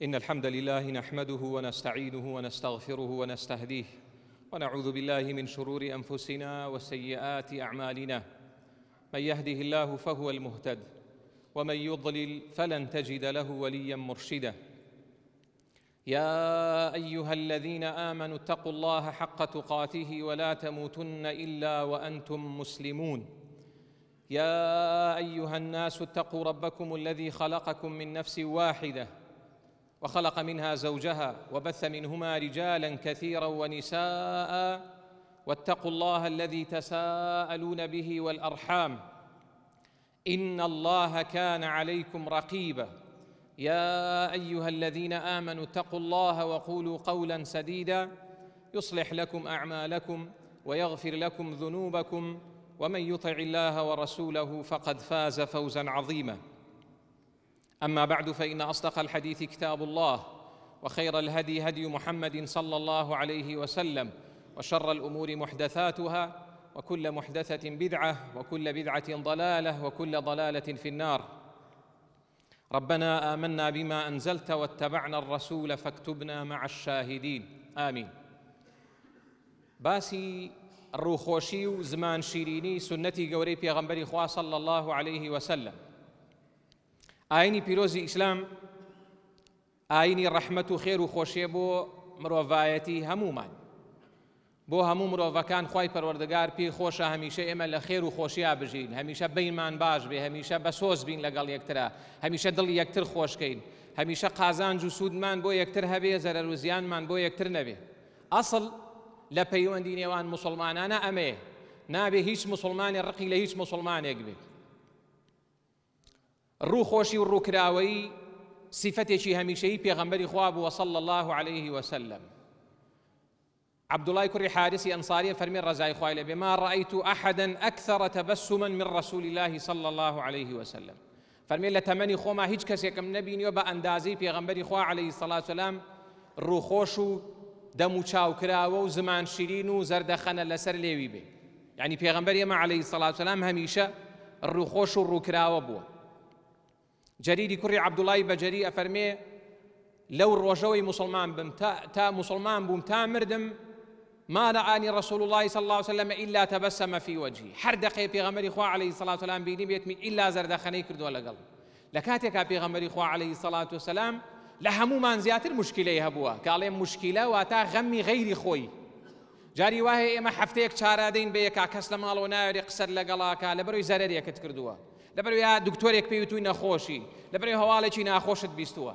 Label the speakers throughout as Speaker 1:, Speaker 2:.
Speaker 1: إن الحمد لله نحمده ونستعينه ونستغفره ونستهديه ونعوذ بالله من شرور أنفسنا وسيئات أعمالنا. من يهده الله فهو المهتد ومن يضلل فلن تجد له وليا مرشدا. يا أيها الذين آمنوا اتقوا الله حق تقاته ولا تموتن إلا وأنتم مسلمون. يا أيها الناس اتقوا ربكم الذي خلقكم من نفس واحدة وخلق منها زوجها وبث منهما رجالا كثيرا ونساء واتقوا الله الذي تساءلون به والأرحام إن الله كان عليكم رقيبا. يا أيها الذين آمنوا اتقوا الله وقولوا قولا سديدا يصلح لكم أعمالكم ويغفر لكم ذنوبكم ومن يطع الله ورسوله فقد فاز فوزا عظيما. أما بعد، فإن أصدق الحديث كتاب الله وخير الهدي هدي محمد صلى الله عليه وسلم وشر الأمور محدثاتها وكل محدثة بدعة وكل بدعة ضلالة وكل ضلالة في النار. ربنا آمنا بما أنزلت واتبعنا الرسول فاكتبنا مع الشاهدين آمين. باسی ڕووخۆشی و زمان شیرینی سنەتی گەورەی پێغەمبەری خوا صلی الله عليه وسلم. ئاینی پیرۆزی ئیسلام ئاینی ڕەحمەت و خێر و خۆشیە بۆ مرۆڤایەتی هەمومان، بۆ هەموو مرۆڤەکان. خوای پەروەردگار پێی خۆشە هەمیشە ئێمە لە خێر و خۆشییا بژین، هەمیشە بەینمان باش بێ، هەمیشە بە سۆز بین لەگەڵ یەکترا، هەمیشە دڵی یەکتر خۆشکەین، هەمیشە قازانج و سوودمان بۆ یەکتر هەبێ، زەرەر و زیانمان بۆ یەکتر نەبێ. ئەسڵ لە پەیوەندی نێوان موسڵمانانە ئەمەیە، نابێ هیچ موسڵمانی ڕقی لە هیچ موسڵمانێک بێت. ڕووخۆشی و ڕووکراوەیی سیفەتێکی هەمیشەیی پێغەمبەری خوا بووە صلی الله عليه وسلم. عبدوڵای کوڕی حارسی ئەنساریە فەرمێ ڕەزای خوای لێبێ: ما رأيت أحدا أكثر تبسما من رسول الله صلى الله عليه وسلم. فەرمێ لە تەمەنی خۆما هیچ کەسێکم نەبینیوە بە ئەندازەی پێغەمبەری خوا عليه الصلاة والسلام ڕووخۆش و دەم و چاوکراوە و زمان شیرین و زەردەخەنە لەسەر لێوی بێ. یعنی پێغەمبەری ئێمە عليه الصلاة والسلام هەمیشە ڕووخۆش و ڕووکراوە بووە. جەریری کوڕی عەبدوڵای بەجەری ئەفەرمێ لەو ڕۆژەوەی مسلمان بم تا مسلمان بووم تا مردم ما رآني رسول الله صلى الله عليه وسلم إلا تبسم في وجهي. هەر دەقەیە پێغەمبەری خوا عليه الصلاة والسلام بینی بێتمی ئیلا زەردەخەنەی کردووە لەگەڵ. لە کاتێکا پێغەمبەری خوا عليه الصلاة والسلام لە هەمومان زیاتر مشکلەی هەبووە، کە ئەڵێم مشکلە واتە غەمی غەیری خۆی. جاری وایە ئێمە هەفتەیەک چارەدەین بە یەکا کەس لە ماڵەوە ناوێری قسەت لەگەڵاکە لەبەرەوەی زەرەرێکت کردووە، لەبەرەوەی دکتۆرێک پێی وتووی نەخۆشی، لەبەرەوەی هەواڵێکی ناخۆشت بیستووە.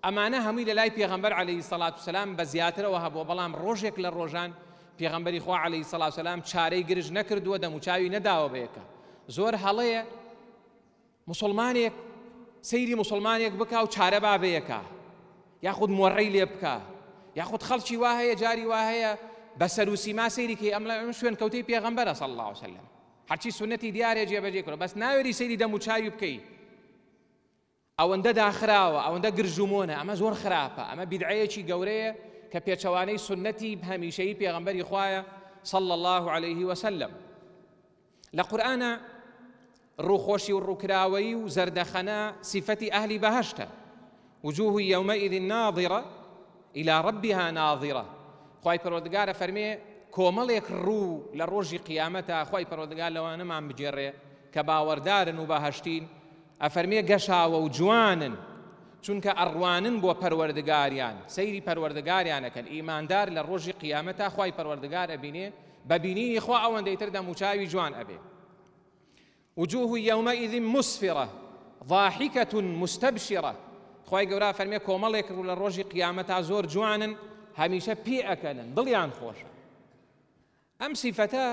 Speaker 1: ئەمانە هەمووی لە لای پێغەمبەر عليه الصلاة والسلام بە زیاترەوە هەبووە. بەڵام ڕۆژێک لە ڕۆژان پێغەمبەری خوا عليه الصلاة والسلام چارەی گرژ نەکردووە، دەموچاوی نەداوە بە یەکە. زۆر هەڵەیە موسڵمانێک سەیری موسڵمانێک بکا و چارە با بە یەکە، یاخود مۆڕەی لێ بکە، یاخود خەڵکی وا هەیە جاری وا هەیە بەسەر و سیما سەیری کەی ئەم شوێن کەوتەی پێغەمبەرە صلی الله عليه وسلم، هەرچی سونەتی دیارێ جێبەجێ کردووە، بەس ناوێری سەیری دەموچاوی بکەی. ئەوەندە داخراوە، ئەوەندە گرژومۆنە، ئەمە زۆر خراپە، ئەمە بیدعەیەکی گەورەیە کە پێچەوانەی سونەتی هەمیشەیی پێغەمبەری خوایە صلی الله عليه وسلم. لە قورئانە ڕووخۆشی و ڕووکراوەیی و زەردەخەنە سیفەتی ئەهلی بەهەشتە. وجوه يومئذ ناظرة إلى ربها ناظرة. خوای پەروەردگارە فەرمێ کۆمەڵێک ڕوو لە ڕۆژی قیامەتە خوای پەروەردگار لەوانەمان بجێڕێ کە باوەڕدارن و بەهەشتین، ئەفەرمێ گەشاوە و جوانن چونکە ئەڕوانن بۆ پەروەردگاریان، سەیری پەروەردگاریانەکەن. ئیماندار لە ڕۆژی قیامەتە خوای پەروەردگار ئەبینێ بە بینینی خوا ئەوەندەی تر دەموچاوی جوان ئەبێ. وجوه يومئذ مسفرة ضاحكة مستبشرة. خوای گەورە فەرمێ کۆمەڵێک ڕوو لە ڕۆژی قیامەتە زۆر جوانن، هەمیشە پێ ئەکەنن، دڵیان خۆشە. ئەم سیفەتە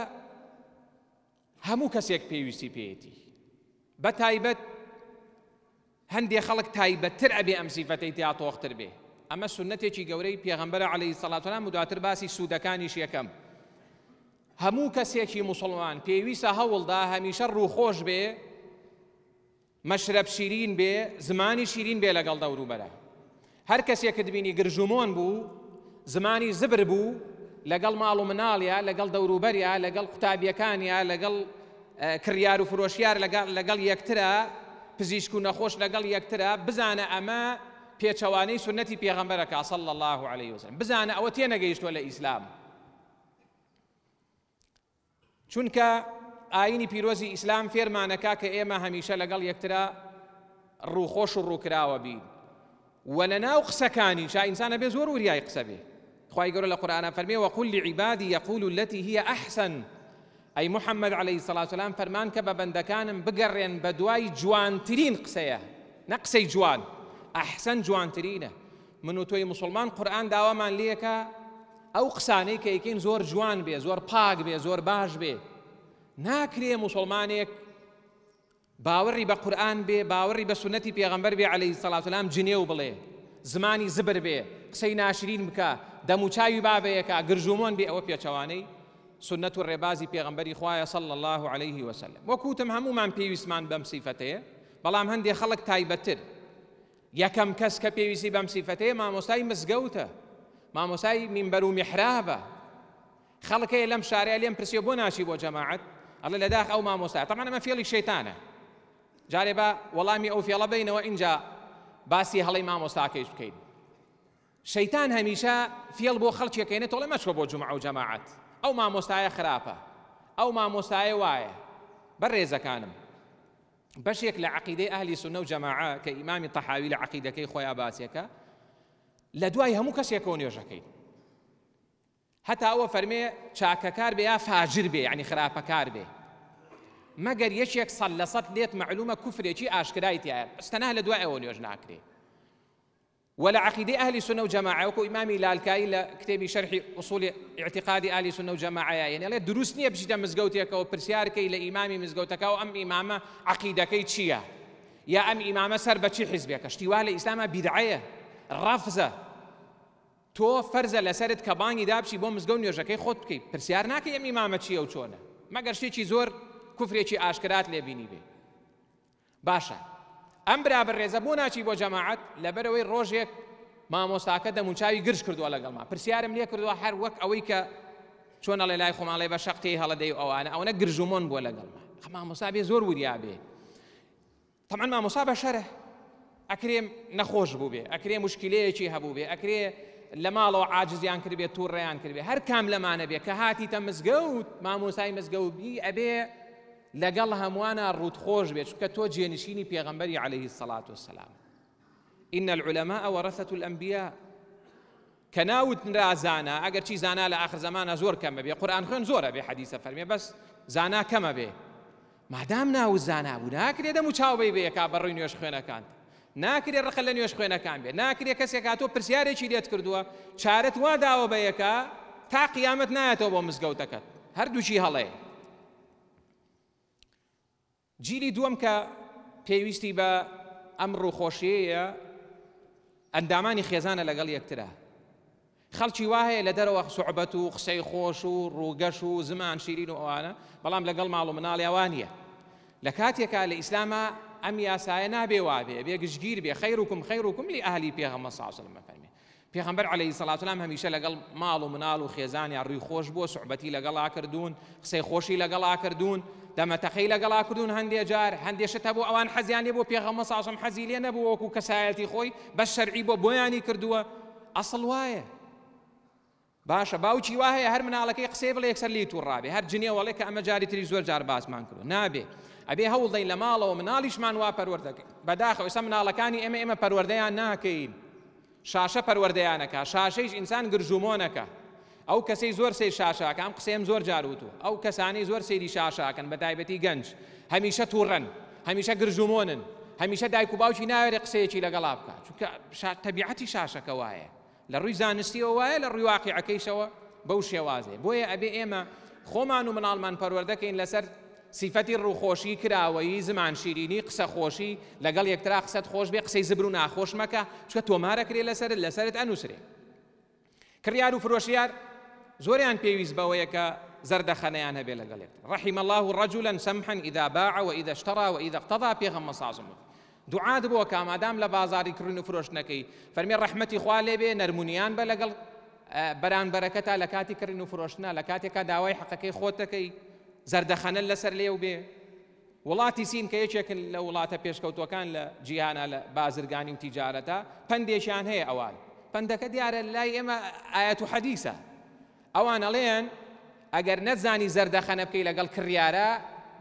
Speaker 1: هەموو کەسێک پێویستی پێیەتی، بە تایبەت هەندێک خەڵک تایبەتتر ئەبێ ئەم سیفەتەی تیا تۆختر بێ. ئەمە سونەتێکی گەورەی پێغەمبەرە عەلەیهی سەڵات وسەلام و دواتر باسی سوودەکانیش یەکەم. هەموو کەسێکی موسڵمان پێویستە هەوڵدا هەمیشە ڕووخۆش بێ، مەشرەب شیرین بێ، زمانی شیرین بێ لەگەڵ دەوروبەرە. هەر کەسێکت بینی گرژومۆن بوو، زمانی زبر بوو لەگەڵ ماڵ و مناڵیە، لەگەڵ دەوروبەریە، لەگەڵ قوتابیەکانیە، لەگەڵ کڕیار و فرۆشیار لەگەڵ یەکترە، پزیشک و نەخۆش لەگەڵ یەکترە، بزانە ئەمە پێچەوانەی سنەتی پێغەمبەرەکە صلی الله عليه وسلم بزانە ئەوە تێنەگەیشتووە لە ئیسلام. چونکە ئاینی پیرۆزی ئیسلام فێرمانەکە کە ئێمە هەمیشە لەگەڵ یەکترا ڕووخۆش و ڕووکراوە بین و لە ناو قسەکانی شا ئینسانە بێ زۆر وریای قسە بێ. خوای گەورە لە قورئانە فەرمێ وەقل لعبادی یقولوا التي هي أحسن. ئەی محەممەد عەلەیهی الصلاة والسلام فەرمان کە بە بەندەکانم بگەڕێن بە دوای جوانترین قسەیە، نە قسەی جوان، ئەحسەن جوانترینە. من و تۆی موسڵمان قورئان داوامان لێکە ئەو قسانەی کە یەکەین زۆر جوان بێ، زۆر پاک بێ، زۆر باش بێ. ناکرێ موسڵمانێک باوەڕی بە قورئان بێ، باوەڕی بە سنەتی پێغەمبەر بێ عەلەیهی الصلاة والسلام جنێو بڵێ، زمانی زبر بێ، قسەی ناشرین بکە، دەموچاوی بابەیەکە، گرژومۆن بێ. ئەوە پێچەوانەی سنەت و ڕێبازی پێغەمبەری خوایە صلی الله عليه وسلم. وەکوتم هەمومان پێویستمان بەم سیفەتەیە، بەڵام هەندێک خەڵک تایبەتتر. یەکەم کەس کە پێویستی بەم سیفەتەیە مامۆستای مزگەوتە، مامۆستای مینبەر و میحرابە. خەڵکەیە لەم شارەیە لێم پرسیێ بۆ ناچی بۆ جەماعەت، ئەڵێ لەداخ ئەو مامۆستایە. طبعاً ئەمە فێڵی شەیتانە. جارێ بە وەڵامی ئەو فێڵە بینەوە ئینجا باسی هەڵەی مامۆستاکەیش بکەین. شەیتان هەمیشە فێڵ بۆ خەڵکێکەکەینێت تۆڵێ مەچۆ بۆ جومعە و جەماعەت، ئەو مامۆستایە خراپە، ئەو مامۆستایە وایە. بەڕێزەکانم، بەشێک لە عەقیدەی ئەهلی سونە و جەماعە کە ئیمامی تەحاوی لە عەقیدەکەی خۆیان باسیەکە، لە دوای هەموو کەسێکەوە نوێژەکەین. هەتا ئەوە فەرمێ چاکەکار بێ یا فاجر بێ، یعنی خراپەکار بێ، مەگەر یەکێک سەد لە سەد لێت معلومە کوفرێکی ئاشکرای تایە، ئەستەنا لە دوای ئەوە نوێژ ناکرێ. ولا عقيدة أهل السنة والجماعة وكو إمامي لالكاي لكتابي شرح أصول اعتقاد أهل السنة والجماعة يعني لا دروسني بجدا مزجوتك أو برسياركي لإمامي مزجوتك أو أم إمامة عقيدة كي تشيا يا أم إمامة سر بتشي حزبك اشتواه الإسلام بدعية رفزة تو فرزة لسرت كباني دابشي بوم مزجون يوجكي خود كي برسيارناك يا إمامة تشيا وشونا ما قرشتي شي زور كفر شي أشكرات لبيني به باشا ئەم برابر ڕێزە بۆ ناچی بۆ جەماعەت لەبەرەوەی ڕۆژێک مامۆستاکە دەموچاوی گرژ کردووە لەگەڵما پرسیارم لێ کردووە هەر وەک ئەوەی کە چۆن ئەڵێ لای خۆماڵێ بە شەقتی هەڵەدەی و ئەوانە گرژومۆن بۆ لەگەڵما مامۆستا بێ زۆر وریا بێ طبعاً مامۆستا بەشەرە ئەکرێ نەخۆش بوو بێ ئەکرێ موشکیلەیەکی هەبوو بێ ئەکرێ لە ماڵەوە عاجزیان کرد بێ تووڕێیان کرد بێ هەر کام لەمانە بێ کە هاتیتە مزگەوت مامۆستای مزگەوتی ئەبێ لەگەڵ هەمووانە ڕوودخۆش بێت چونکە تۆ جێنشینی پێغەمبەری عەلەیهی الصلاة والسلام. إن العلماء ورثة الأنبياء کە ناوترا زانا ئەگەر چی زانا لە آخر زمانە زۆر کەمە بێ قورئان خوێن زۆرە بێ حەدیثە فەرمێ بەس زانا کەمە بێ مادام ناوت زانا بوو ناکرێ دەموچاوبەی بێ کا بەڕووی نوێژ خوێنەکان ناکرێ ڕقە لە نوێژ خوێنەکان بێ ناکرێ کەسێک هاتۆ پرسیارێکی لێت کردووە چارەت وا داوە بە یەکە تا قیامەت نایەتەوە بۆ مزگەوتەکەت هەردووچی هەڵەیە. جیلی دووەم کە پێویستی بە ئەم ڕووخۆشیەیە ئەندامانی خێزانە لەگەڵ یەکترە. خەڵکی وایە لە دەرەوە سوعبەت و قسەی خۆش و ڕووگەش و زمان شیرین و ئەوانە بەڵام لەگەڵ ماڵ و مناڵی ئەوانە. لە کاتێکا لە ئیسلامە ئەم یاسایە نابێ وابێ بێ گشتگیر بێ خەیروکم لئەهلی پێغەمبەر صلی الله علیه وسلم فەرمێ پێغەمبەر عەلەیهی الصلاة والسلام هەمیشە لەگەڵ ماڵ و مناڵ و خێزانیان ڕووی خۆش بووە سوعبەتی لەگەڵا کردوون قسەی خۆشی لەگەڵا کردوون دەمەتەقەی لەگەڵا کردوون هەندێ جار هەندێشت هەبوو ئەوان حەزیان لێ بۆ پێغەمبەر صلی الله علیه وسلم حەزی لێ نەبوو وەکو کەسایەتی خۆی بەس شەرعی بۆ بۆیانی کردووە ئەسڵ وایە. باشە باوکی وایە هەر مناڵەکەی قسەی بڵێ یەکسەر لی تووڕابێ هەر جنێ وەڵێ کە ئەمە جاری تری زۆر جار باسمان کردو نابێ ئەبێ هەوڵ دەین لە ماڵەوە مناڵیشمان وا پەروەردەکەین بەداخەوە ئێستا مناڵەکانی ئێمە پەروەردەیان ناکەین شاشە پەروەردەیانەکە شاشەیش ئینسان گرژومۆنەکە ئەو کەسەی زۆر سەیر شاشاکە ئەم قسەیم زۆر جار وتووە ئەو کەسانەی زۆر سەیری شاشاکەن بە تایبەتی گەنج هەمیشە تووڕەن هەمیشە گرژومۆنن هەمیشە دایک و باوکی ناوێت قسەیەکی لەگەڵا بکات چونکە تەبیعەتی شاشەکە وایە لە ڕووی زانستیەوە وایە لە ڕووی واقیعەکەیشەوە بەو شێوازێ بۆیە ئەبێ ئێمە خۆمان و مناڵمان پەروەردەکەین لەسەر سیفەتی ڕووخۆشی کراوەیی زمان شیرینی قسە خۆشی لەگەڵ یەکترا قسەت خۆش بێ قسەی زبر و ناخۆش مەکە چونکە تۆمارەکرێ لەسەرت ئەنووسرێ. کڕیار و فرۆشیار زۆریان پێویست بەوەیە کە زەردەخەنەیان هەبێ لەگەڵ یەکتر. رحم الله رجلا سمحا إذا باع وإذا اشترى وإذا اقتضى پێغەمبەر صلی الله علیه وسلم دوعات بۆ کە ئامادەم لە بازاڕی کڕین و فرۆشتنەکەی فەرمێ ڕەحمەتی خوا لێ بێ نەرمونیان بە لەگەڵ بەرانبەرەکەتا لە کاتی کڕین و فرۆشتنە لە کاتێکا داوای حەقەکەی خۆت دەکەی زەردەخەنە لەسەر لێو بێ وڵاتی سین کە یەکێکن لە وڵاتە پێشکەوتوەکان لە جیهانە لە بازرگانی و تیجارەتە پندێکیان هەیە ئەوان پندەکە دیارە لای ئێمە ئایەت و حەدیثە ئەوان ئەڵێن ئەگەر نەتزانی زەردەخەنە بکەی لەگەڵ کڕیارە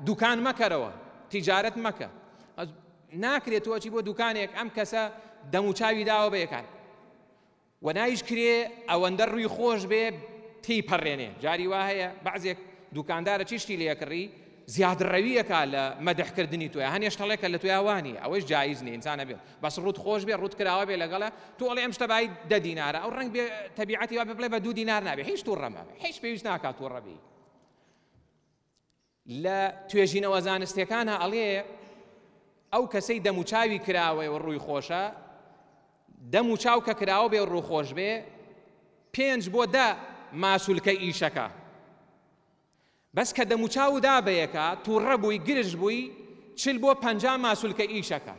Speaker 1: دوکان مەکەرەوە تیجارەت مەکە ناکرێت تۆچی بۆ دوکانێک ئەم کەسە دەموچاوی داوە بەیەکان و نایش کرێ ئەوەندە ڕووی خۆش بێ تی پەڕێنێ جاری وا هەیە بەعزێک دوکاندارە چیشتی لێکڕی زیادڕەویەکە لە مەدەحکردنی توێ هەنێش تەڵێکە لە توێوانی ئەوەش جایز نیە ئینسانە بێت بەس ڕوت خۆش بێ ڕوت کراوە بێ لەگەڵە تۆ ئەڵێ ئەم شتە بای 10 دینارە ئەو ڕەنگ بێ تەبیعەتی وا بڵێ بە 2 دینار نابێ هیچ تووڕە مابێ هیچ پێویست ناکات تووڕەبی لە توێژینەوە زانستیەکانە ئەڵێ ئەو کەسەی دەموچاوی کراوەی و ڕووی خۆشە دەموچاو کە کراوە بێ و ڕوو خۆش بێ 5 بۆ 10 ماسوولکە ئیشەکە بەس کە دەموچاو دابەیەکە تووڕە بووی گرژ بووی 40 بۆ 50 ماسوولکە ئیشەکە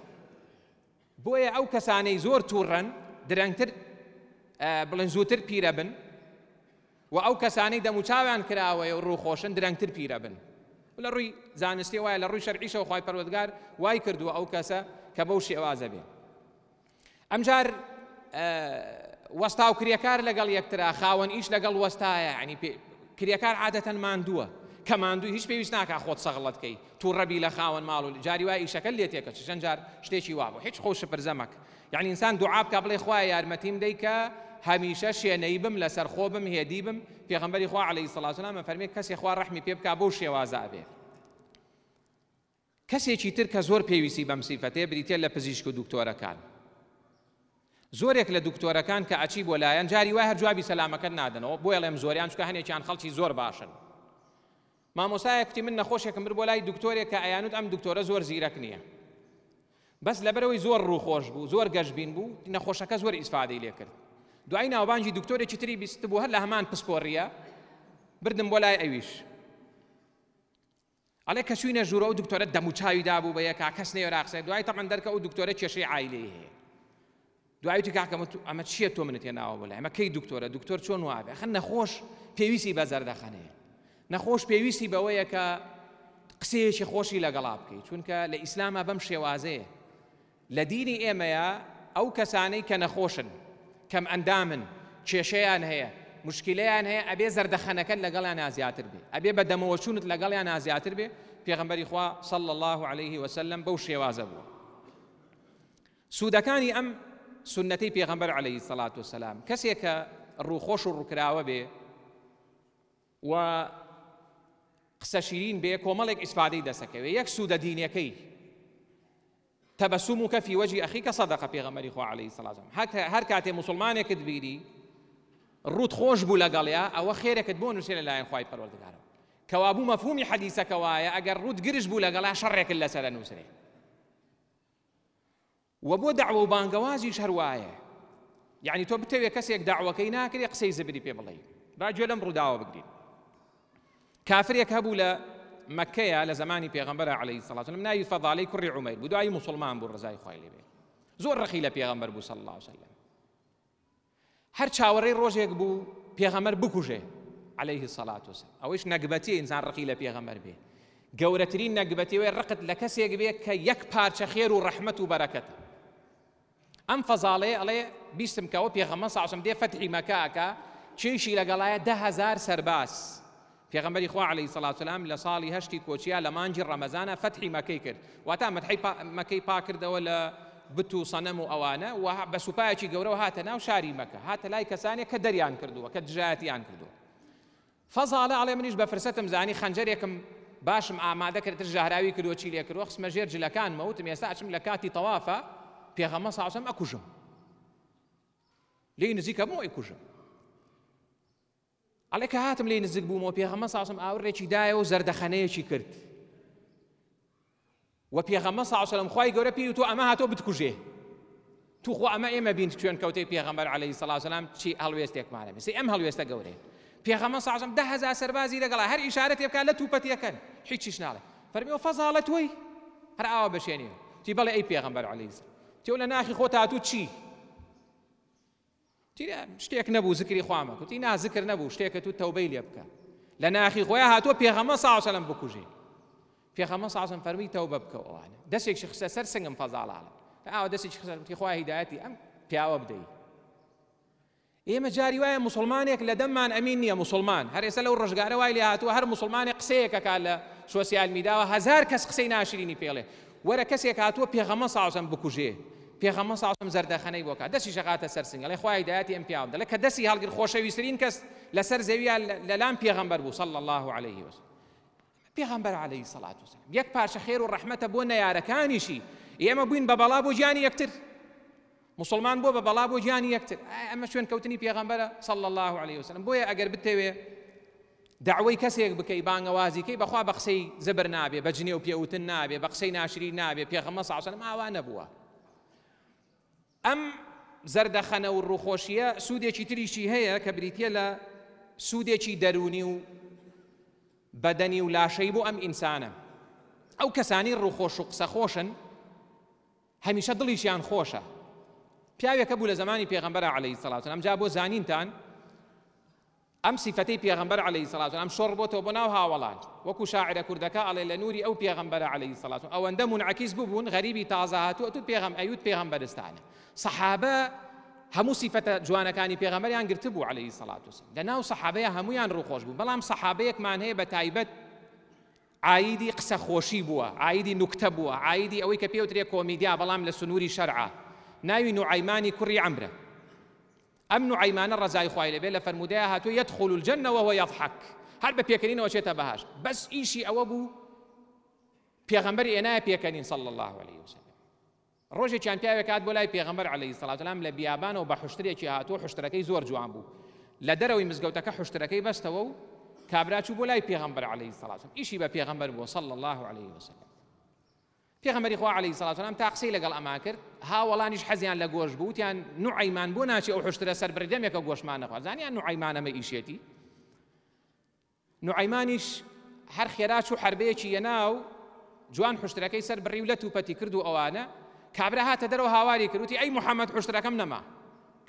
Speaker 1: بۆیە ئەو کەسانەی زۆر تووڕەن درەنگتر بڵێن زووتر پیرە بن و ئەو کەسانەی دەموچاویان کراوەیە و ڕوو خۆشن درەنگتر پیرە بن لە ڕووی زانستی وایە لە ڕووی شەرعیشەوە خوای پەروەردگار وای کردووە ئەو کەسە کە بەو شێوازە بێ ئەمجار وەستا و کریەکار لەگەڵ یەکترا خاوەن ئیش لەگەڵ وەستایە ینی کریەکار عادەتەن ماندووە کە ماندووی هیچ پێویست ناکە خۆت سەغڵەتکەی تووڕەبی لە خاوەن ماڵ و جاری وای ئیشەکە لێ تێکە چەند جار شتێکی وابوو هیچ خۆش پرزەمەک یعنی ئینسان دوعا بکە بڵێ خوای یارمەتیم دەی کە هەمیشە شوێنەی بم لەسەر خۆ بم هێدی بم پێغەمبەری خوا عەلەیهی سەڵات وسەلام فەرمێ کەسێ خوا ڕەحمی پێ بکا بەو شێوازە ئەبێ کەسێکی تر کە زۆر پێویستی بەم سیفەتەیە بریتێ لە پزیشک و دکتۆرەکان زۆرێک لە دکتۆرەکان کە ئەچی بۆ لایەن جاری وای هەر جوابی سەلامەکەت نادنەوە بۆیە ئەڵێم زۆریان چکە هەنێکیان خەڵکی زۆر باشن مامۆستایەک کوتی من نەخۆشێکم بر بۆ لای دکتۆرێک کە ئەیانوت ئەم دکتۆرە زۆر زیرەک نییە بەس لەبەرەوەی زۆر ڕووخۆش بوو زۆر گەشبین بوو نەخۆشەکە زۆر ئیسفادەی لێ کرد دوای ناوبانجی دکتۆرێکی تری بیست بوو هەر لە هەمان پسپۆڕیە بردم بۆ لای ئەویش ئەڵێ کە چووینە ژوورە و دکتۆرە دەموچاوی دابوو بە یەکا کەس نەیەوە ڕاقسێ دوای تەمەن دەرکە و دکتۆرە کێشەی عایلەی هەیە دوای وتی کاکەم ئەمە چییە تۆ منت هێناوە بۆ لای ئەمە کەی دکتۆرە دکتۆر چۆن وابێ خەن نەخۆش پێویستی بە زەردەخەنەیە نەخۆش پێویستی بەوەیە کە قسەیەکی خۆشی لەگەڵا بکەیت چونکە لە ئیسلامە بەم شێوازەیە لە دینی ئێمەیە ئەو کەسانەی کە نەخۆشن کەم ئەندامن کێشەیان هەیە مشکلەیان هەیە ئەبێ زەردەخەنەکەت لەگەڵیان نازیاتر بێ ئەبێ بە دەمەوەچوونت لەگەڵیان نازیاتر بێ پێغەمبەری خوا صلی الله عليه وسلم بەو شێوازە بوو سوودەکانی ئەم سنەتەی پێغەمبەر عەلەیهی سەڵات وسەلام کەسێک کە ڕووخۆش و ڕووکراوە بێ و قسە شیرین بێ کۆمەڵێک ئیسفادەی دەسەکەوێ یەک سوودە دینیەکەی تەبەسومک فی وجهی ئەخیک صەدەقە پێغەمبەری خوا عەلەیهی سەڵات وسەلام هەر کاتێ موسڵمانێکت بیری ڕوت خۆش بوو لەگەڵیا ئەوە خێرێکت بۆ نووسێ لەلایەن خوای پەروەردگارەوە کەوابوو مەفهومی حەدیسەکە وایە ئەگەر ڕوت گرش بوو لەگەڵا شەڕێکت لەسەرە نووسرێ و بۆ دەعوە و بانگەوازیش هەروایە یعنی تۆ بتەوێ کەسێک داعوەکەی ناکرێ قسەی زبری پێ بڵێ با گوێ لەم ڕووداوە بگرین کافرێک هەبوو لە مەکەیە لە زمانی پێغەمبەرە عەلەیهی سەڵات وسەلام ناوی فەضالەی کوڕی عومەیر بوو دوایی موسڵمان بوو ڕزای خوای لێ بێ زۆر ڕەخی لە پێغەمبەر بوو صلی الله علیه وسلم هەر چاوەڕێی ڕۆژێک بوو پێغەمبەر بکوژێ عەلەیهی سەڵات وسەلام ئەوەش نەگبەتیە ئینسان ڕەخی لە پێغەمبەر بێ گەورەترین نەگبەتیەوەی ڕقت لە کەسێک بێ کە یەک پارچە خێر و ڕەحمەت و بەرەکەتە ئەم فەزاڵەیە ئەڵێ بیستم کەوە پێغەمبەر صلی الله علیه وسلم دێ فەتحی مەکەکە چێشی لەگەڵایە 10,000 سەرباز پێغەمبەری خوا عەلەیهی سەڵات وسەلام لە ساڵی هەشتی کۆچیە لە مانجی ڕەمەزانە فەتحی مەکەی کرد واتە مەکەی پاکردەوە لە بت و سەنەم و ئەوانە و بە سوپایەکی گەورەوە هاتە ناو شاری مەکە هاتە لای کەسانێک کە دەریان کردووە کە دژایەتیان کردووە فەزاڵە ئەڵێ منیش بە فرسەتم زانی خەنجەرێکم باشم ئامادە کرد ژاهراوی کردووە چی لێ کردووە خستمە ژێر جلەکانمە وتم ئێستا ئەچم لە کاتی تەوافە پێغەمبەر صلی الله علیه وسلم ئەکوژم لێی نزیکە بۆ ئەیکوژم ئەڵێ کە هاتم لێی نزیک بوومەوە پێغەمبەر صلی الله علیه وسلم ئاوڕێکی دایەوە و زەردەخەنەیەکی کرد و پێغەمبەر صلی الله علیه وسلم خوای گەورە پێی وتۆ ئەمە هاتۆ بتکوژێ تو خۆ ئەمە ئێمە بین کوێن کەوتەی پێغەمبەر عەلەیهی سەڵات وسەلام چی هەڵوێستێکمانە بێ ئەم هەڵوێستە گەورەیە پێغەمبەر صلی الله علیه وسلم 10,000 سەربازی لەگەڵا هەر ئیشارەتێ بکات لە تووپەتیەکەن هیچیش ناڵێ فەرمیوە فەزاڵە تۆی هەر ئاوا بەشێنێ تی بەڵێ ئەی پێغەمبەر عەلەیهی سەڵات تۆ لە ناخی خۆت هاتوو چی شتێک نەبوو زکری خوامە کوتی نا زکر نەبوو شتێکە تو تەوبەی لێ بکە لە ناخی خۆیان هاتووە پێغەمبەر صلی الله علیه وسلم بکوژێ پێغەمبەر صلی الله علیه و سلم فەرمی تەوبە بکە ئەوانە دەستێکی خستە سەر سنگم فەزاڵاڵە ئاوا دەستێکی خستە وتی خوا هیدایەتی ئەم پیاوە بدەی ئێمە جاری وایە مسلمانێک لە دەممان ئەمین نییە مسلمان هەر ئێستا لەو ڕژگارە وای لێ هاتووە هەر مسلمانێک قسەیەکەکات لە سۆسیال میدیاوە هەزار کەس قسەی ناشرینی پێڵێ وەرە کەسێک هاتووە پێغەمبەر صلی الله علیه و سلم بکوژێ پێغەمبەر صلی الله علیه و سلم زەردەخەنەی بۆ کات دەستی شەقاتە سەر سنگ ئەڵێ خوا هیدایەتی ئەم پیاوە بدە لە کە دەستی هەڵگر خۆشەویستترین کەس لەسەر زەویە لەلام پێغەمبەر بوو صلی الله علیه و سلم پێغەمبەر عەلەیهی سەڵات وسەلام یەک پارچە خێر و ڕەحمەتە بۆ نەیارەکانیشی ئێمە بووین بە بەڵا بۆ گیانی یەکتر مسلمان بۆ بە بەڵا بۆ گیانی یەکتر ئەمە شوێن کەوتنی پێغەمبەرە صلی الله علیه و سلم بۆیە ئەگەر بتەوێ دعوەی کەسێک بکەی بانگەوازیکەی بەخوا بە قسەی زبر نابێ بە جنێ و پێوتن نابێ بە قسەی ناشرین نابێ پێغەمبەر صلی الله علیه و سلم ئاوا نەبووە ئەم زەردەخەنە و ڕووخۆشیە سوودێکی تریشی هەیە کە بریتیە لە سوودێکی دەرونی و بەدەنی و لاشەی بۆ ئەم ئینسانە ئەو کەسانی ڕووخۆش و قسە خۆشن هەمیشە دڵیشیان خۆشە پیاوێکە بوو لە زمانی پێغەمبەر عەلەیهی سەڵات و سەلام جا بۆ زانینتان ئەم سیفەتەی پێغەمبەر عەلەیهی سەڵات و سەلام شۆڕ بۆتەوە بۆ ناو هاوڵان وەکو شاعرە کوردەکە ئەڵێ لە نووری ئەو پێغەمبەرە عەلەیهی سەڵات و سەلام ئەوەندە منعەکیس ببوون غەریبی تازە هاتووە تو ئەیوت پێغەمبەرستانە سەحابە هەموو سیفەتە جوانەکانی پێغەمبەریان گرتبوو عەلەیهی سەڵات و سەلام لەناو سەحابەیە هەموویان ڕووخۆش بوو بەڵام سەحابەیەکمان هەیە بە تایبەت عایدی قسە خۆشی بووە عایدی نوکتە بووە عایدی ئەوەی کە پێوترێ کۆمیدیا بەڵام لە سنووری شەرعە ناوی نوعەیمانی کوڕی عەمرە ئەم نوعەیمانە ڕەزای خوای لێبێ لە فەرمودەیە هاتووە يدخل الجنة وهو يضحك هەر بە پێکەنینەوە چێتە بەهەشت بەس ئیشی ئەوە بوو پێغەمبەری ئێنایە پێکەنین صلی الله عليه وسلم ڕۆژێکیان پیاوێک هات بۆ لای پێغەمبەر عەلەیهی سەڵات و سەلام لە بیابانەوە بە حوشترێکی هاتووە حوشترەکەی زۆر جوان بوو لە دەرەوەی مزگەوتەکە حوشترەکەی بەستەوە و کابرا چوو بۆ لای پێغەمبەر عەلەیهی سەڵات و سەلام ئیشی بە پێغەمبەر بووە صلی الله عليه وسلم پێغەمبەری خوا عەلەیهی سەڵات و سەلام تا قسەی لەگەڵ ئەما کرد هاوڵانیش حەزیان لە گۆشت بوو وتیان نوعەیمان بۆ ناچێ ئەو حوشترە سەر بردەمێکە گۆشتمان نەخوات زانیان نوعەیمانەمە ئیشێتی نوعەیمانیش هەر خێرا چوو حەربەیەکی یەناو جوان حوشترەکەی سەر بڕی و لە توپەتی کرد و ئەوانە کابرا هاتە دەرەوە هاواری کرد وتی ئەی محەممەد حوشترەکەم نەما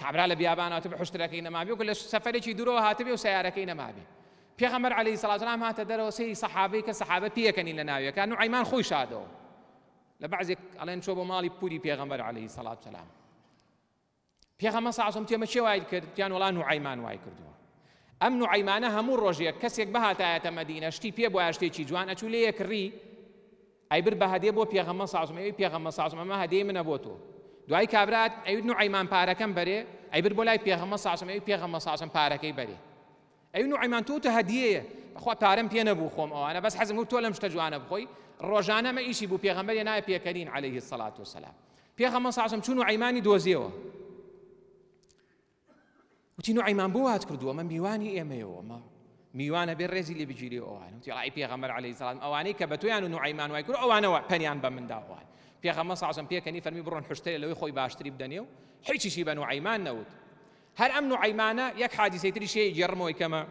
Speaker 1: کابرا لە بیابانەوە بە حوشترەکەی نەمابێ و لە سەفەرێکی دوورەوە هاتبێ و سەیارەکەی نەمابێ پێغەمبەر عەلەیهی سەڵات و سەلام هاتە دەرەوە سەیری سەحابەی کە سەحابە پێکەنین لە ناویەکە نوعەیمان خۆی شادەوە لە بەعزێک ئەڵێن چۆ بۆ ماڵی پوری پێغەمبەر عەلەیهی سەڵات و سەلام پێغەمبەر صلی الله علیه و سەلام تێمە چێ وای کرد تیان وڵا نوعەیمان وای کردووە ئەم نوعەیمانە هەموو ڕۆژێک کەسێک بەهاتایەتە مەدینە شتی پێ بۆ شتێکی جوان ئەچوو لێ یەکڕی ئەیبر بە هەدیە بۆ پێغەمبەر صلی الله علیه و سەلام پێغەمبەر صلی الله علیه و سەلام ئەمە هەدیەی منە بۆ تۆ دوای کابرات ئەیوت نوعەیمان پارەکەم بەرێ ئەیبر بۆ لای پێغەمبەر صلی الله علیه و سەلام پێغەمبەر صلی الله علیه و سەلام پارەکەی بەرێ ئەی نوعەیمان تۆ هەدیەیە بەخوا پارەم پێ نەبوو خۆم ئەوانە بەس حەزم کرد تۆ لەم شتە جوانە بخۆی ڕۆژانە مە ئیشی بوو پێغەمبەر نایە پێکەنین عەلەیهی السەڵات وەسەلام پێغەمبەر صلی الله علیه و سەلام چوو نوعەیمانی دۆزیەوە وتی نوعەیمان بۆ هات کردووە من میوانی ئێمەیەوە مە میوانە بێ ڕێزی لێ بگیری ئەوانە وتی ئای پێغەمبەر عەلەیهی السەلام ئەوانەی کە بە تۆیان و نوعەیمان وای کرد ئەوانەوە پەنیان بە من داوە پێغەمبەر صلی الله علیه و سەلام پێکەنی فەرمی بڕۆن حوشتەرێ لەوەی خۆی باشتری بدەنێ و هیچیشی بە نوعەیمان نەوت هەر ئەم نوعەیمانە یەک حادیسەی تریشی جێڕمەوەی کەمە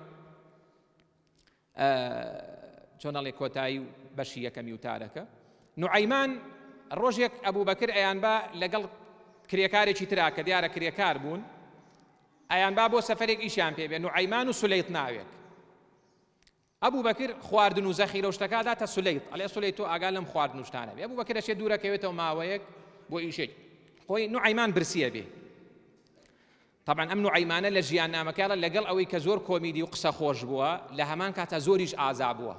Speaker 1: چۆنەڵێ کۆتایی و بەشی یەکەمی وتارەکە نوعەیمان ڕۆژێک ئەبوو بەکر ئەیان با لەگەڵ کرێکارێکی ترا کە دیارە کرێکار بوون ئەیان با بۆ سەفەرێک ئیشیان پێ بێ نوعەیمان و سولەیت ناوێک ئەبوو بەکر خواردن و زەخیرە و شتەکە داتە سولەیت ئەڵێ سولەیت تۆ ئاگا لەم خواردن و شتانە بێ ئەبوو بەکر ئەچێ دوورەکەوێتەوە ماوەیەک بۆ ئیشێک خۆی نوعەیمان برسیە بێ طبعا ئەم نوعەیمانە لە ژیان نامەکەڵە لەگەڵ ئەوەی کە زۆر کۆمیدی و قسە خۆش بووە لە هەمان کاتە زۆریش ئازا بووە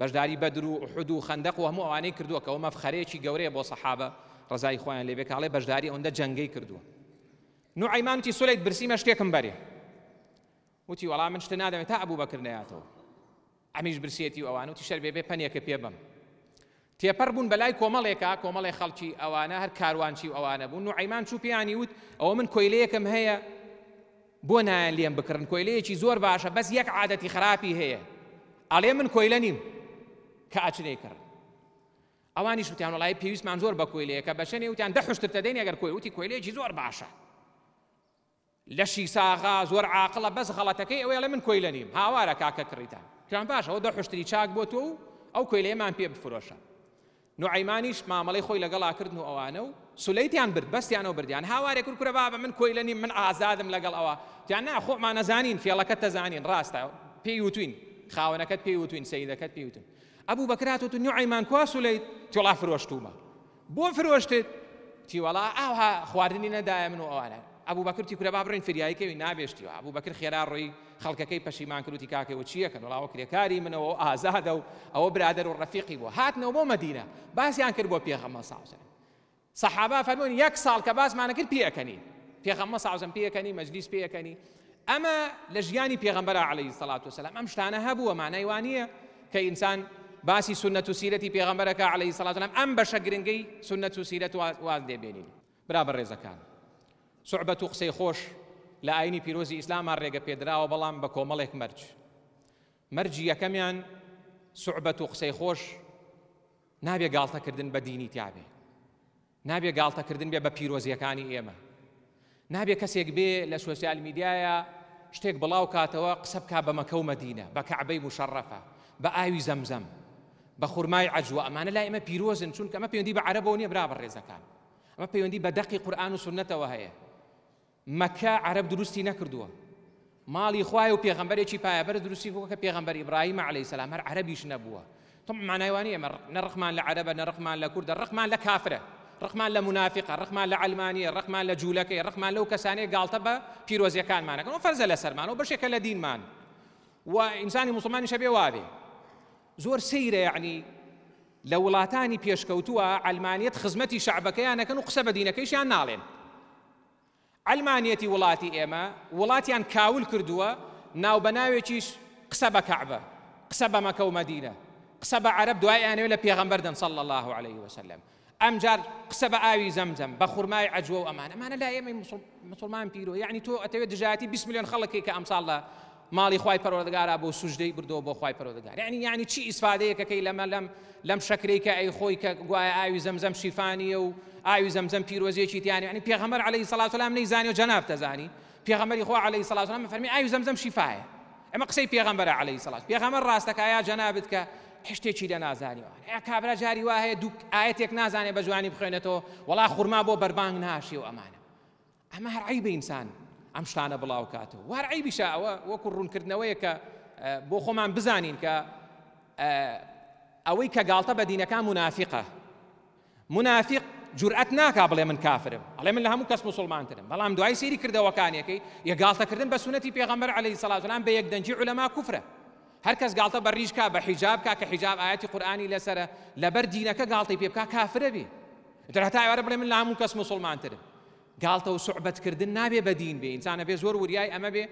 Speaker 1: بەشداری بەدر و ئوحود و خەندەق و هەموو ئەوانەی کردووە کە ئەوە مەفخەرەیەکی گەورەیە بۆ سەحابە ڕەزای خۆیان لێبێ کاڵێ بەشداری ئەوەندە جەنگەی کردووە نوعەیمان وتی سولەیت برسیمە شتێکم بەرێ وتی وەڵام من شتە نادەمێت تا ئەبوو بەکر نەیاتەوە ئەمیش برسێتی و ئەوانە وتی شەر بێ پەنێکە پێ بم تێپەر بوون بەلای کۆمەڵێکە کۆمەڵی خەڵکی ئەوانە هەر کاروانچی و ئەوانە بوون نوعەیمان چوو پێیانی وت ئەوە من کۆیلەیەکم هەیە بۆ نایان لێم بکڕن کۆیلەیەکی زۆر باشە بەس یەک عادەتی خراپی هەیە ئەڵێ من کۆیلە نیم کە ئاچنەی کرد ئەوانیش وتیان وەڵای پێویستمان زۆر بە کۆیلەیەکە بەشەنێ وتیان دە حوشتر دەدەین ئەگەر کۆی وتی کۆیلەیەکی زۆر باشە لەشی ساغا زۆر عاقڵە بەس غەڵەتەکەی ئەوەیە لە من کۆیلە نیم هاوارە کاکە کڕیتان کان باشە ئەو دە حوشتری چاک بۆ تۆ و ئەو کۆیلەیەمان پێ بفرۆشە نوعەیمانیش مامەڵەی خۆی لەگەڵا کردن و ئەوانە و سولەیتیان برد بەستیانەوە بردیان هاوارێ کورکورە بابە من کۆیلە نیم من ئازادم لەگەڵ ئەوە تیان نا خۆمان نەزانین فێڵەکەت تەزانین ڕاستە پێی وتوین خاوەنەکەت پێی وتوین سەیدەکەت پێی وتوین ئەبوو بەکراتوت نوعیمان کواس و لەیت تیوڵا فرۆشتومە بۆ فرۆشتت تیوەڵا ئاها خواردنی نەدایە من و ئەوانە ئەبوو بەکرتی کورە با بڕین فریاییکەوی نابێشتیوە ئەبوو بەکر خێرا ڕۆی خەڵکەکەی پەشیمان کردوتی کاکەوە چیەکەن وڵاوە کرێکاری منەوە ئازادە و ئەوە برادر و ڕەفیقی بووە هاتنەوە بۆ مەدینە باسییان کرد بۆ پێغەمبەر صلی الله علیه وسلم سەحابە فەرموون یەک ساڵ کە باسمانە کرد پێەکەنی پێغەمبەر صلی الله علیه وسلم پێەکەنی مەجلیس پێەکەنی ئەمە لە ژیانی پێغەمبەر عەلەیهی سەڵات وسەلام ئەم شتانە هەبووە مانای وانە کە ئینسان باسی سنەت و سیرەتی پێغەمبەرەکە عەلەیهی سەڵات وسەلام ئەم بەشە گرنگەی سنەت و سیرەت واز دێبێنین برابەر ڕێزەکان سوعبەت و قسەی خۆش لە ئاینی پیرۆزی ئیسلامان ڕێگە پێدراوە بەڵام بە کۆمەڵێک مەرجی یەکەمیان سوعبەت و قسەی خۆش نابێ گاڵتەکردن بە دینی تیابێ نابێ گاڵتەکردن بێ بە پیرۆزیەکانی ئێمە نابێ کەسێک بێ لە سوسیال میدیایە شتێک بڵاو کاتەوە قسە بکا بە مەکە و مەدینە بە کەعبەی مشەڕەفە بە ئاوی زەمزەم بە خورمای عەجوە ئەمانە لای ئێمە پیرۆزن چونکە ئەمە پەیوەندی بە عەرەبەوە نییە برابەر ڕێزەکان ئەمە پەیوەندی بە دەقی قورئان و سونەتەوە هەیە مەکە عەرەب دروستی نەکردووە ماڵی خوای و پێغەمبەرێکی پایەبەر دروستی بووە کە پێغەمبەر ئیبراهیم عەلەیهی سەلام هەر عەرەبیش نەبووە تۆم معنای وانە ئێمە نەڕقمان لە عەرەبە نەڕقمان لە کوردە ڕقمان لە کافرە ڕقمان لە منافقە ڕقمان لە عەلمانیە ڕقمان لە جوولەکەی ڕقمان لەو کەسانەیە گاڵتە بە پیرۆزیەکانمانەکەن و فەرزە لەسەرمانەوە بەشێکە لە دینمان و ئینسانی موسڵمانیشە بێ وابێ زۆر سەیرە یعنی لە وڵاتانی پێشکەوتووە عەلمانیەت خزمەتی شەعبەکەیانەکەن و قسە بە دینەکەیشیان ناڵێن عەلمانیەتی وڵاتی ئێمە وڵاتیان کاول کردووە ناوبەناوێکیش قسە بە کەعبە قسە بە مەکە و مەدینە قسە بە عەرەب دوایانەوێ لە پێغەمبەر دەن صلی الله علیه وسلم ئەمجار قسە بە ئاوی زەمزەم بە خورمای عەجوە و ئەمانە لا ئێمەی موسڵمان پیرۆ یعنی تۆ ئەتەوێت دژایەتی 20 ملیۆن خەڵکی کە ئەمساڵ لە ماڵی خوای پەروەردگارا بۆ سوژدەی بردەوە بۆ خوای پەروەردگار یعنی چی ئیسفادەیەکەکەی لەم شەکرەی کە ئەی خۆی کە گوایە ئاوی زەمزەم شیفانیە و ئاوی زەمزەم پیرۆزیەکی تیانە یعنی پێغەمبەر عەلەیهی سەڵات وسەلام نەیزانی و جەناب تەزانی پێغەمبەری خوا عەلەیهی سەڵات وسەلام فەرمی ئاوی زەمزەم شیفایە ئەمە قسەی پێغەمبەرە عەلەیهی سەڵات پێغەمبەر ڕاستەکە یا جەنابت کە هشتێکی لە نازانیوە یا کابرا جاری وا هەیە دوو ئاەتێک نازانێ بە جوانی بخوێنێتەوە وەڵا خورما بۆ بەربانگ ناشی و ئەمە هەر عەیبە ئینسان ئەم شتانە بڵاو کاتەوە وار عەیبیشە ئەوە وەکو ڕوونکردنەوەیە کە بۆ خۆمان بزانین کە ئەوەی کە گاڵتە بە دینەکان منافق جورئەت ناکا بڵێ من کافرم ئەڵێ من لە هەموو کەس موسڵمانترم بەڵام دوای سەیری کردەوەکانیەکەی یەکگاڵتەکردن بە سونەتی پێغەمبەر عەلەیهی سەڵات وسەلام بە یەکدەنجی عولەما کوفرە هەر کەس گاڵتە بە ڕیش کا بە حیجاب کا کە حیجاب ئاەتی قورئانی لەسەرە لەبەر دینەکە گاڵتەی پێ بکا کافرە بێ ئیتر هەتا ئێوارە بڵێ من لە هەموو کەس موسڵمانترم گاڵتە و سوعبەتکردن نابێ بە دین بێ ئینسانە بێ زۆر وریای ئەمە بێ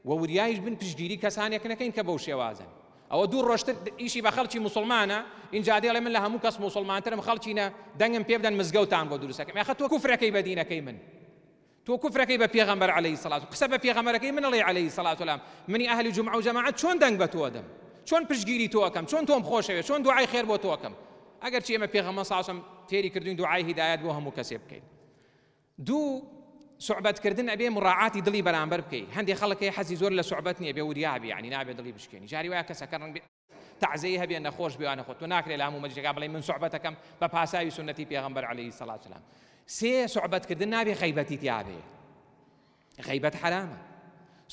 Speaker 1: و وریایش بن پشتگیری کەسانێک نەکەین کە بەو شێوازن ئەوە دوو ڕۆژتر ئیشی بە خەڵکی موسڵمانە اینجا دێڵێ من لە هەموو کەس موسڵمانترم خەڵکینە دەنگم پێ بدەن مزگەوتان بۆ دروستەکەم یاخە تۆ کوفرەکەی بە دینەکەی من تۆ کوفرەکەی بە پێغەمبەر عەلەیهی سەڵات قسە بە پێغەمبەرەکەی من ئەڵێ عەلەیهی سەڵات وسەلام منی ئەهلی جومعە و جەماعەت چۆن دەنگ بە تۆ دەم چۆن پشتگیری تۆ ئەەکەم چۆن تۆم خۆشەوێت چۆن دوعای خێر بۆ تۆ ئەەکەم ئەگەر چی ئێمە پێغەمبەر صلی الله علیه و سلم تێری کردوین دوعای هیدایەت بۆ هەموو کەسێ بکەین دوو سوعبەتکردن ئەبێ مڕاعاتی دڵی بەرامبەر بکەیت هەندێک خەڵک حەزی زۆر لە سوعبەت نییە بێ وریابی یعنی نابێ دڵی بشکێنی جاری وایە کەسەکە ڕەنگ بێ تعزیه هەبێ نەخۆش بێوانە خۆت تۆ ناکرێت لە هەموو مەجلسێکا بڵێ من سوعبەتەکەم بە پاساوی سنەتی پێغەمبەر عەلەیهی سەڵات وسەلام سێ سوعبەتکردن نابێ غەیبەتی تیابێ غەیبەت حرامە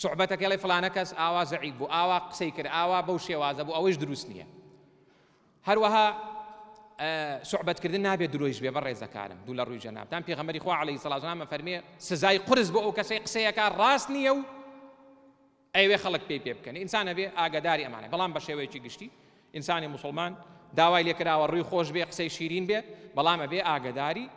Speaker 1: سوعبەتەکە لێ فلانە کەس ئاوا زەعیف بوو ئاوا قسەی کرد ئاوا بەو شێوازە بوو ئەوەش دروست نییە هەروەها سوعبەتکردن نابێت درۆیش بێ بە ڕێزەکانم دوو لە ڕووی جەنابتان پێغەمبەری خوا عەلەیهی سەڵات وسەلام فەرمێ سزای قرس بۆ ئەو کەسەی قسەیەکە ڕاست نییە و ئەیوێ خەڵک پێی پێ بکەن ئینسانە بێ ئاگاداری ئەمانە بەڵام بە شێوەیەکی گشتی ئینسانی موسڵمان داوای لێکراوە ڕووی خۆش بێ قسەی شیرین بێ بەڵام ئەبێ ئاگاداری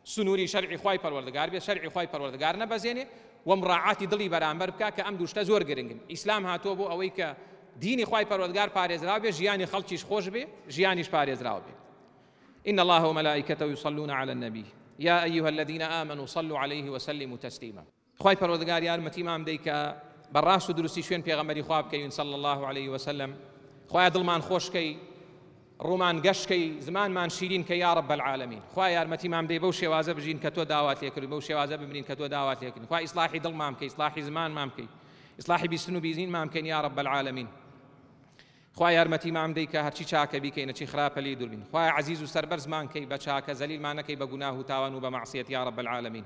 Speaker 1: سنووری شەرعی خوای پەروەردگار بێ شەرعی خوای پەروەردگار نەبەزێنێ و مڕاعاتی دڵی بەرامبەر بکە کە ئەم دوو شتە زۆر گرنگن ئیسلام هاتووە بۆ ئەوەی کە دینی خوای پەروەردگار پارێزراو بێ ژیانی خەڵکیش خۆش بێ ژیانیش پارێزراو بێ إن الله وملائكته يصلون على النبي يا أيها الذين آمنوا صلوا عليه وسلموا تسليما خوای پەروەردگار یارمەتیمان بدەیت کە بەڕاست و دروستی شوێن پێغەمبەری خوا بکەین صلی الله عليه وسلم خوای دڵمان خۆشکەی ڕوومان گەشتکەی زمانمان شیرین کە یا رب العالمین خوای یارمەتیمان بدەیت بەو شێوازە بژین کە تۆ داوات لێ کردی بەو شێوازە ببینین کە تۆ داوات لێ کردی خوای ئیسلاحی دڵمان بکەی ئیسلاحی زمانمان بکەی ئیسلاحی بیستن و بیزینمان بکەین یا رب العالمین خوای یارمەتیمان بدەیت کە هەرچی چاکە بیکەین هەرچی خراپە لێ دوور بین خوای عەزیز و سەربەرزمان کەی بە چاکە زەلیلمان نەکەی بە گوناه و تاوان و بە معسیەت یا رب العالمین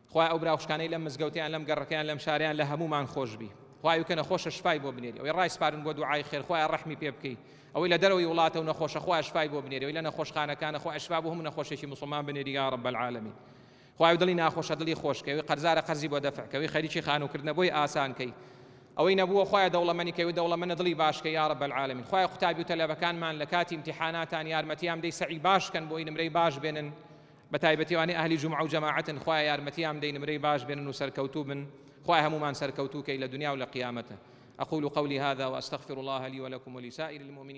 Speaker 1: خوای ئەو براوشکانەی لەم مزگەوتیان لەم گەڕەکەیان لەم شاریان لە هەمومان خۆش بی خوای وکە نەخۆشە شفای بۆ بنێری ئەوەی ڕایسپارن بۆ دوعای خێر خوای ڕەحمی پێ بکەی ئەوەی لە دەرەوەی وڵاتە و نەخۆشە خوای شفای بۆ بنێری ئەوەی لە نەخۆشخانەکانە خوای شفا بۆ هەموو نەخۆشێکی مسلمان بنێری یا رب العالمین خوای دڵی ناخۆشە دڵی خۆشکەی ئەوەی قەرزارە قەرزی بۆ دەفعکەی ئەوەی خەریکی خانووکردنە بۆی ئاسانکەی ئەوەی نەبووە خوای دەوڵەمەندی کەوی دەوڵەمەندە دڵی باشکەی یا رب العالمین خوای قوتابی و تەلەبەکانمان لە کاتی امتحاناتان یارمەتیان بدەی سەعی باشکەن بۆی نمرەی باش بێنن بەتایبەتیوانی ئەهلی جومعە و جەماعەتن خوای یارمەتیان بدەی نمرەی باش بێنن و سەرکەوتوو بن خوای هەمومان سەرکەوتووکەی لە دنیا و لە قیامەتە أقول قولي هذا وأستغفر الله لي ولكم ولسائر المؤمنين